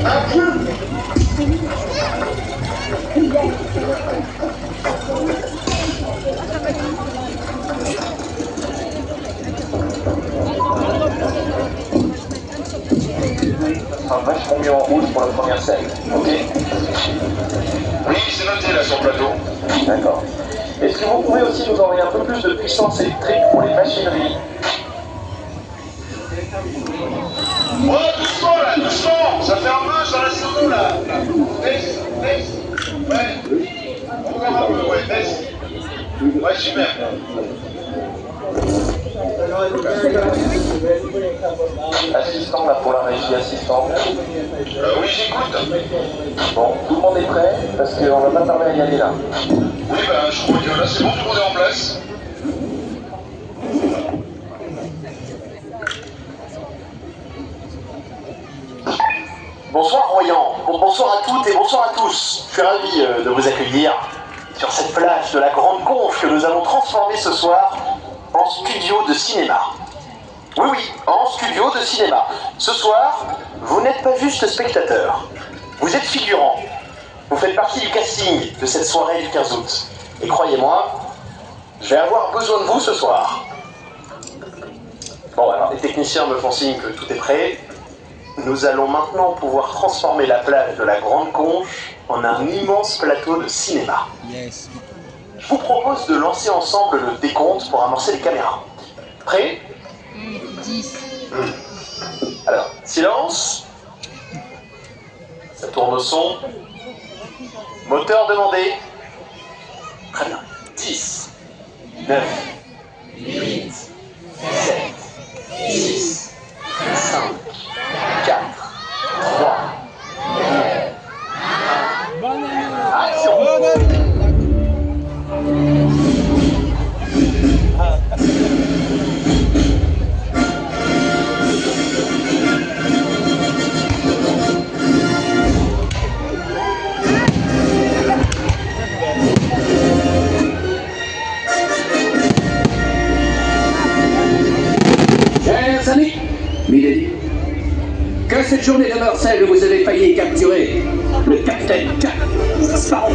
Un point. Ça sera vachement mieux en rouge pour la première scène, ok? Oui, c'est noté là sur le plateau. D'accord. Est-ce que vous pouvez aussi nous envoyer un peu plus de puissance électrique pour les machineries? Oh, doucement là, doucement. Ça fait un peu sur la saison là. Baisse, baisse. Ouais. Encore un peu, ouais, baisse. Ouais, super. Assistant là pour la régie, assistant. Oui, j'écoute. Bon, tout le monde est prêt? Parce qu'on va pas tarder à y aller là. Oui, bah je crois que là c'est bon, tout le monde est en place. Bonsoir Royan, bonsoir à toutes et bonsoir à tous. Je suis ravi de vous accueillir sur cette plage de la Grande Conche que nous allons transformer ce soir en studio de cinéma. Oui, oui, en studio de cinéma. Ce soir, vous n'êtes pas juste spectateur, vous êtes figurant. Vous faites partie du casting de cette soirée du 15 août. Et croyez-moi, je vais avoir besoin de vous ce soir. Bon, alors les techniciens me font signe que tout est prêt. Nous allons maintenant pouvoir transformer la plage de la Grande Conche en un immense plateau de cinéma. Yes. Je vous propose de lancer ensemble le décompte pour amorcer les caméras. Prêt? 10. Alors, silence. Ça tourne au son. Moteur demandé. Très bien. 10, 9, 8, 7, 6, 5, 4, 3, 2, 1. Action! Chers amis, Milady, que cette journée demeure celle où vous avez failli capturer le capitaine Jack Sparrow.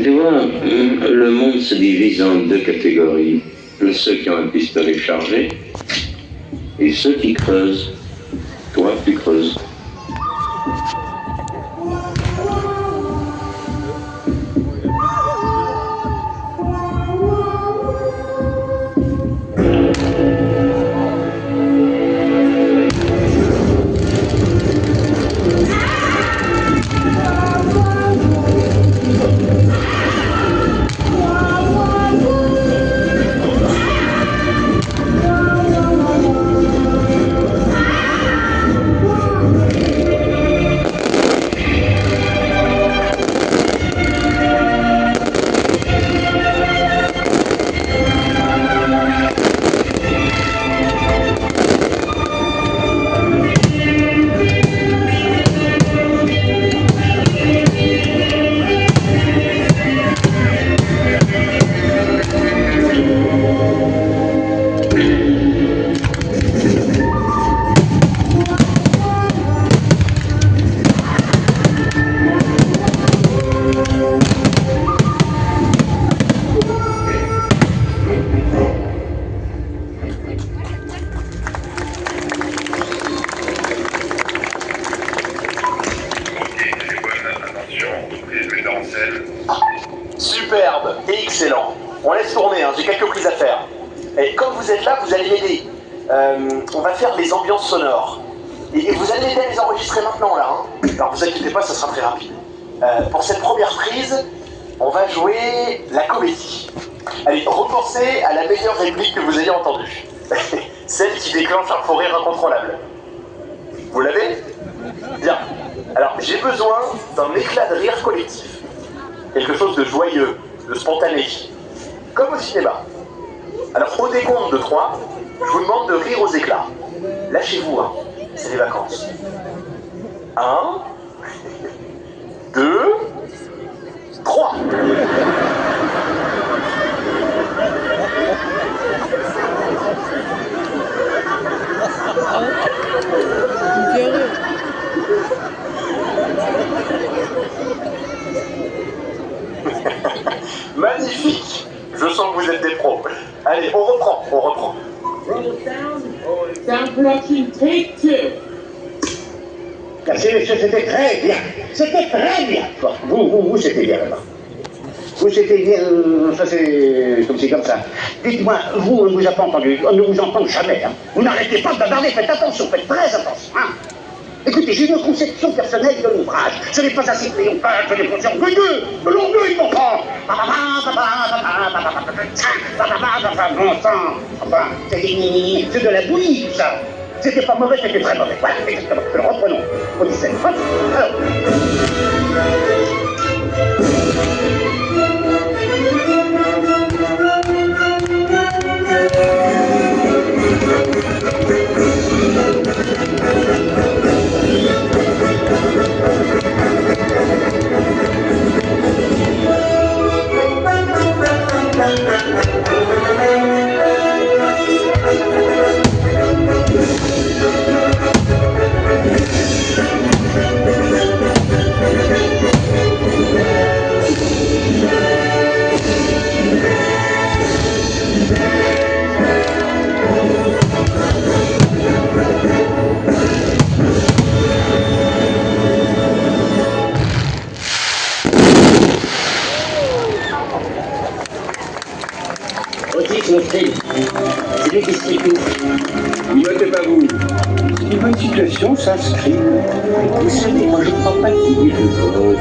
Tu vois, le monde se divise en deux catégories. Ceux qui ont un pistolet chargé et ceux qui creusent. Toi, tu creuses. Superbe et excellent. On laisse tourner, hein, j'ai quelques prises à faire. Et comme vous êtes là, vous allez m'aider. On va faire les ambiances sonores. Et vous allez m'aider à les enregistrer maintenant, là. Hein. Alors vous inquiétez pas, ça sera très rapide. Pour cette première prise, on va jouer la comédie. Allez, repensez à la meilleure réplique que vous ayez entendue. Celle qui déclenche un faux rire incontrôlable. Vous l'avez? Bien. Alors, j'ai besoin d'un éclat de rire collectif. Quelque chose de joyeux, de spontané. Comme au cinéma. Alors, au décompte de 3, je vous demande de rire aux éclats. Lâchez-vous, hein. C'est les vacances. 1, 2, 3. Magnifique. Je sens que vous êtes des pros. Allez, on reprend. Sound production, take 2. Merci, monsieur, c'était très bien. C'était très bien. Vous, c'était bien là-bas. Vous, c'était bien. Ça, c'est comme ça. Dites-moi, vous, on ne vous a pas entendu. On ne vous entend jamais. Hein. Vous n'arrêtez pas de bavarder. Faites attention, faites très attention. Hein. Écoutez, j'ai une conception personnelle de l'ouvrage. Ce n'est pas assez triomphal, ce n'est pas orgueilleux. De l'orgueil, il comprend. Bon sang. Enfin, c'est de la bouillie, tout ça. C'était pas mauvais, c'était très mauvais. Voilà, exactement. Reprenons. Au 17. Hop. Alors. C'est lui qui se dit tout. Ne notez pas vous. Une bonne situation s'inscrit. Vous savez, moi je ne crois pas qu'il y ait de vote.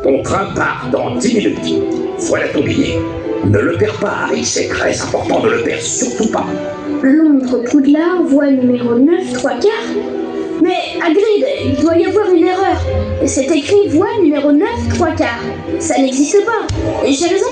Ton train part dans 10 minutes. Voilà ton billet. Ne le perds pas, Harry, c'est très important, ne le perds surtout pas. Londres-Poudlard, voie numéro 9, 3 quarts. Mais, Hagrid, il doit y avoir une erreur. C'est écrit voie numéro 9, 3 quarts. Ça n'existe pas. Et j'ai raison.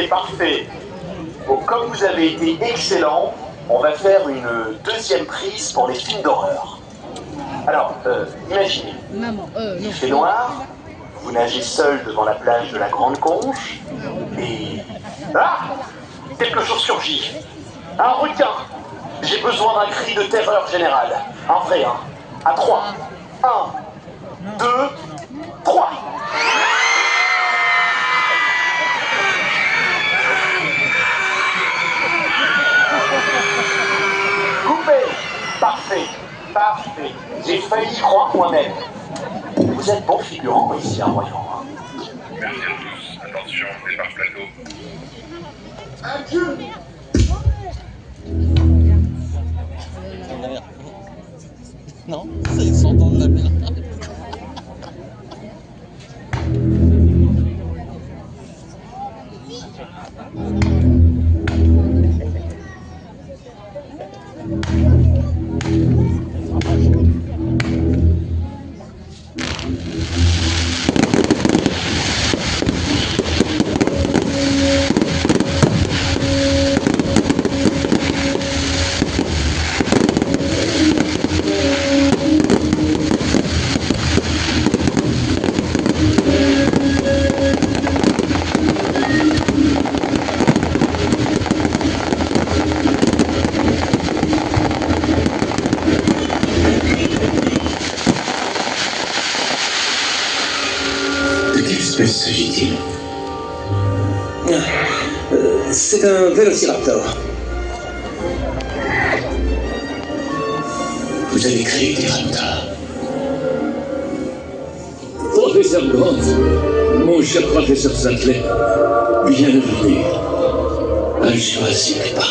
Parfait. Bon, comme vous avez été excellent, on va faire une deuxième prise pour les films d'horreur. Alors, imaginez, il fait noir, vous nagez seul devant la plage de la Grande Conche, et... Ah! Quelque chose surgit. Un requin. J'ai besoin d'un cri de terreur générale. Un vrai, hein. À 3. 1, 2, 3. Parfait. J'ai failli y croire moi-même. Vous êtes bon figurant ici à Royan. Merci à tous. Attention, départ plateau. Adieu. Non, ils sont dans la mer. S'agit-il? C'est un vélociraptor. Vous avez créé des raptors. Professeur Grant, mon cher professeur Sattler, bienvenue à Jurassic Park.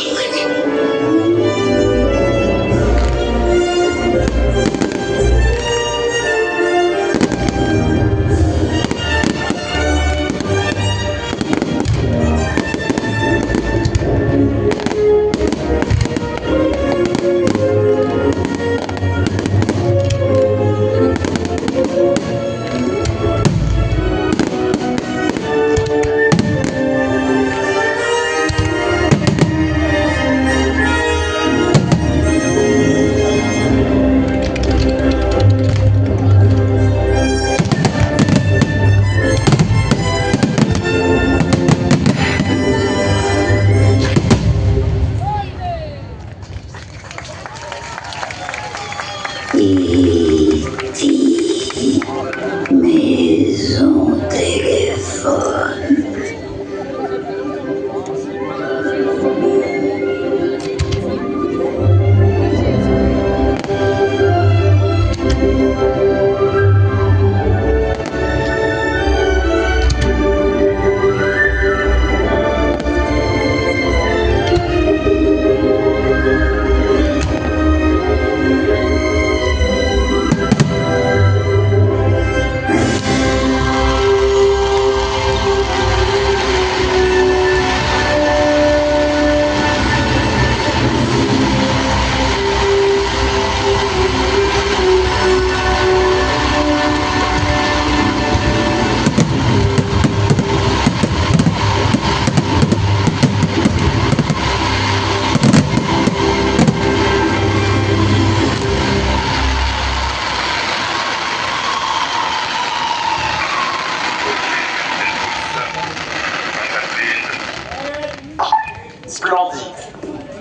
splendide.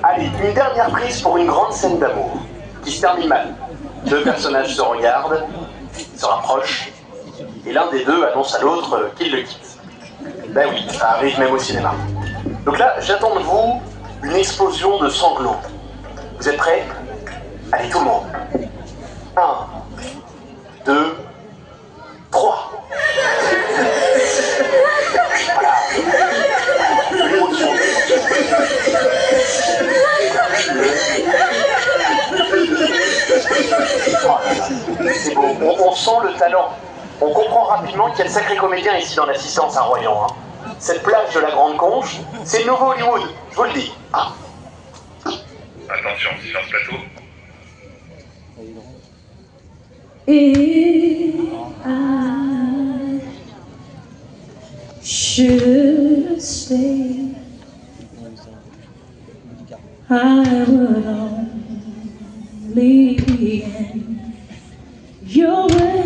Allez, une dernière prise pour une grande scène d'amour, qui se termine mal. Deux personnages se regardent, se rapprochent, et l'un des deux annonce à l'autre qu'il le quitte. Ben oui, ça arrive même au cinéma. Donc là, j'attends de vous une explosion de sanglots. Vous êtes prêts? Allez, tout le monde. 1, 2, 3. Voilà. L'émotion. C'est beau, on sent le talent. On comprend rapidement qu'il y a de sacrés comédiens ici dans l'assistance à Royan. Hein. Cette plage de la Grande Conche, c'est le nouveau Hollywood, je vous le dis. Ah. Attention, silence plateau. If I should stay, I would only be in your way.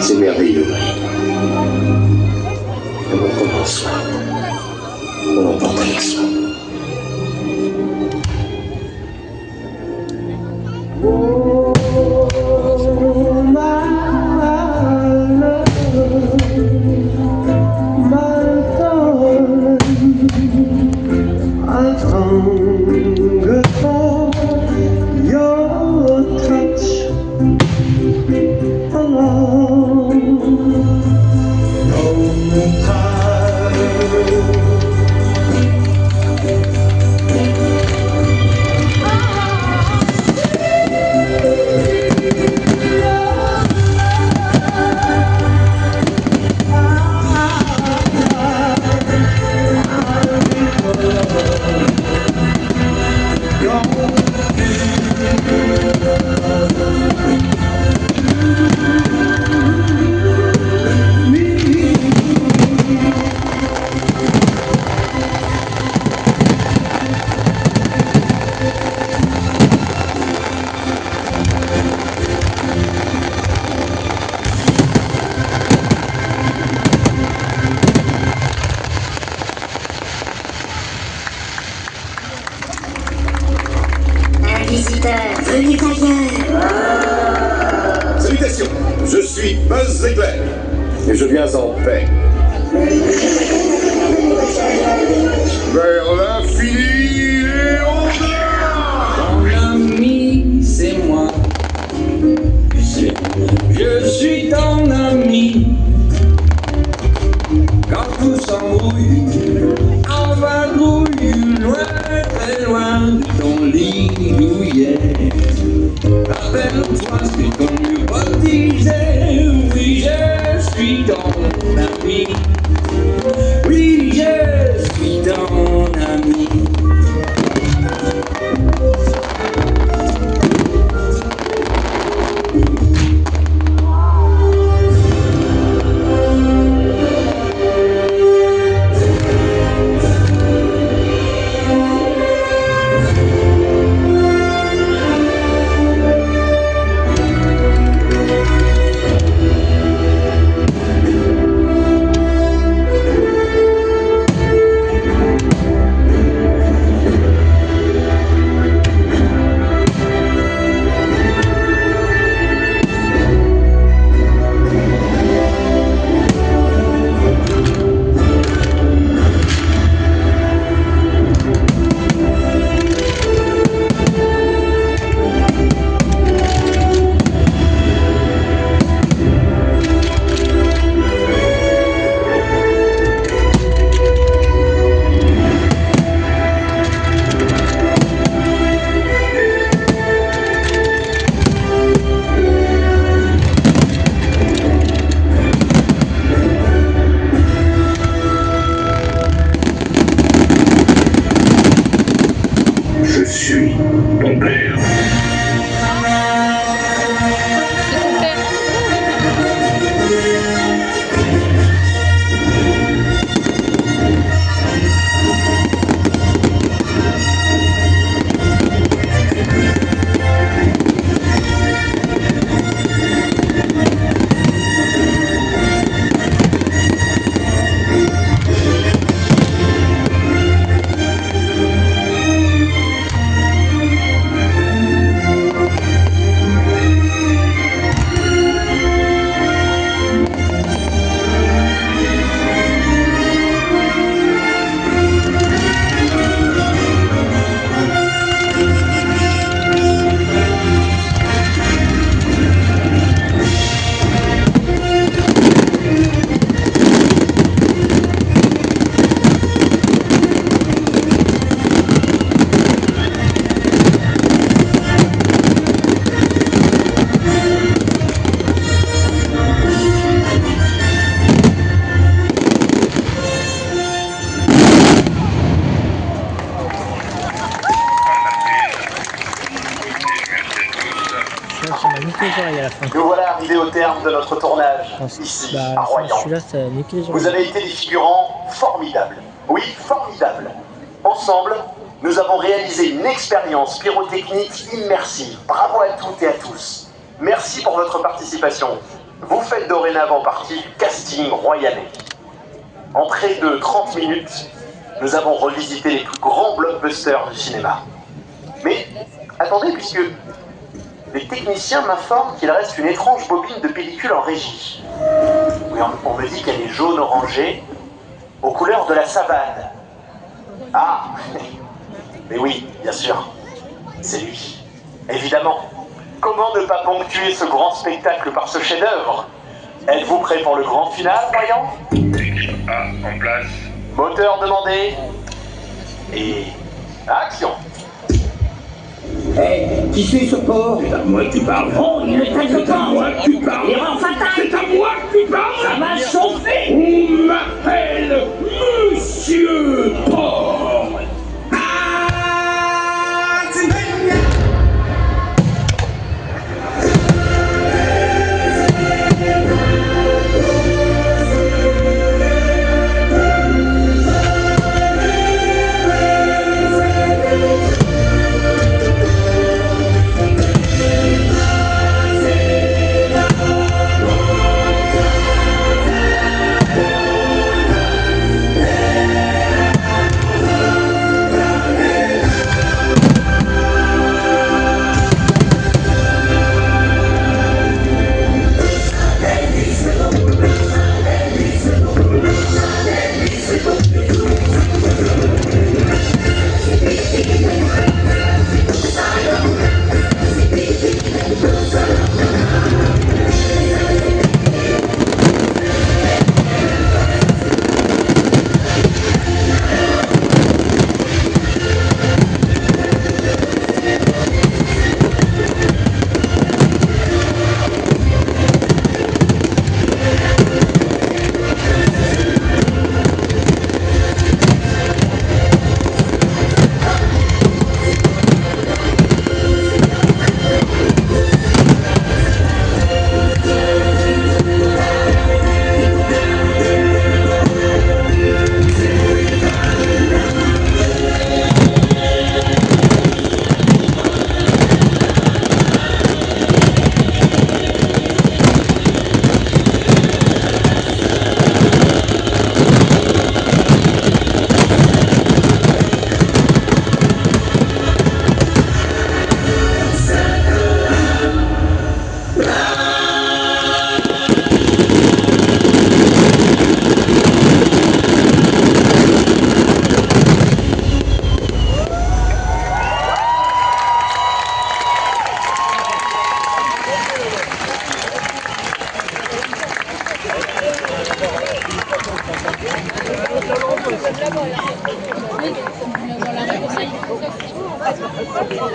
C'est merveilleux. On en prend en soi. On l'emporte avec soi. Venez d'ailleurs. Salutations, je suis Buzz Éclair et je viens en paix. Vers l'infini et au-delà. Mon ami, c'est moi. Je suis ton ami. Quand tout s'embrouille, en vadrouille, loin, très loin de ton lit douillet. Rappelle-toi, c'est comme le pote disait, oui, je suis ton ami. Oui, je suis ton ami. Je suis ton père. Nous voilà arrivés au terme de notre tournage, ici, à Royan. Vous avez été des figurants formidables. Oui, formidables. Ensemble, nous avons réalisé une expérience pyrotechnique immersive. Bravo à toutes et à tous. Merci pour votre participation. Vous faites dorénavant partie du casting royanais. En près de 30 minutes, nous avons revisité les plus grands blockbusters du cinéma. Mais, attendez, puisque les techniciens m'informent qu'il reste une étrange bobine de pellicule en régie. Oui, on me dit qu'elle est jaune-orangée, aux couleurs de la savane. Ah, mais oui, bien sûr, c'est lui. Évidemment. Comment ne pas ponctuer ce grand spectacle par ce chef-d'œuvre? Êtes-vous prêt pour le grand final, voyons? Équipe A en place. Moteur demandé. Et action. Hé, qui c'est ce porc? C'est à moi que tu parles. Oh, il ne traite pas. C'est à moi que tu parles. Erreur fatale. C'est à moi que tu parles. Ça va chauffer. On m'appelle Monsieur Porc.